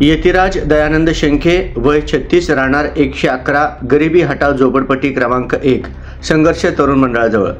यतिराज दयानंद शेंके वय 36 राहणार 111 गरिबी हटाव झोपडपट्टी क्रमांक 1 संघर्ष तरुण मंडळाजवळ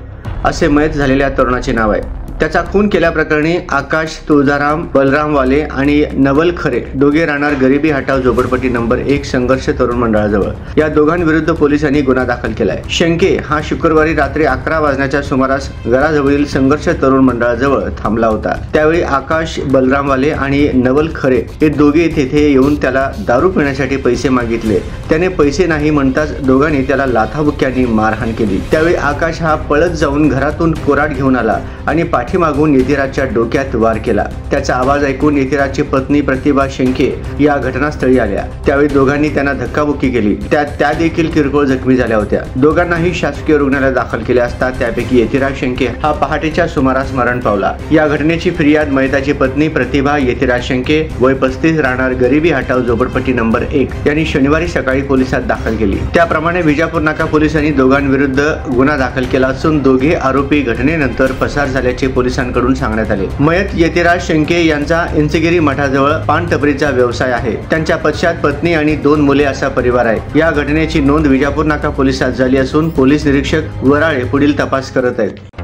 असे मयत झालेल्या तरुणाचे नाव आहे। त्याचा खून केल्याप्रकरणी आकाश तुळजाराम बलराम वाले आणि नवल खरे दोघे राहणार गरिबी हटाव झोपडपट्टी नंबर 1 संघर्ष तरुण मंडळाजवळ या दोघांविरुद्ध पोलिसांनी गुन्हा दाखल केलाय। शेंके हा शुक्रवारी रात्री 11 वाजण्याच्या सुमारास घराजवळील संघर्ष तरुण मंडळाजवळ थांबला होता। त्यावेळी आकाश बलराम वाले आणि नवल खरे हे दोघे तेथे येऊन त्याला दारू पिण्यासाठी पैसे मागितले। त्याने पैसे नाही म्हणताच दोघांनी त्याला लाथाबुक्क्यांनी मारहाण केली। त्यावेळी आकाश हा पळत जाऊन घरातून कोराड घेऊन आला आणि पाठीमागून यतिराजच्या डोक्यात वार केला। त्याचा आवाज ऐकून यतिराजची पत्नी प्रतिभा शेंके या घटनास्थळी आल्या। त्यावेळी दोघांनी त्यांना धक्काबुक्की केली। त्या देखील किरकोळ जखमी झाल्या होत्या। दोघांनाही शासकीय रुग्णालयात दाखल केले असता त्यापैकी यतिराज शेंके हा पहाटेच्या सुमारास मरण पावला। या घटनेची फिर्याद मयताची पत्नी प्रतिभा यतिराज शेंके वय 35 राहणार गरिबी हटाव झोपडपट्टी नंबर 1 यांनी शनिवारी सकाळी पोलिसात दाखल केली। त्याप्रमाणे विजापूर नाका पोलिसांनी दोघांविरुद्ध गुन्हा दाखल केला असून दोघे आरोपी घटनेनंतर पसार झाल्याचे पोलिसांकडून सांगण्यात आले। मयत यतिराज शेंके यांचा इंचगिरी मठाजवळ पानटपरीचा व्यवसाय आहे। त्यांच्या पश्चात पत्नी आणि 2 मुले असा परिवार आहे। या घटनेची नोंद विजापूर नाका पोलिसात झाली असून पोलीस निरीक्षक वराळे पुढील तपास करत आहेत।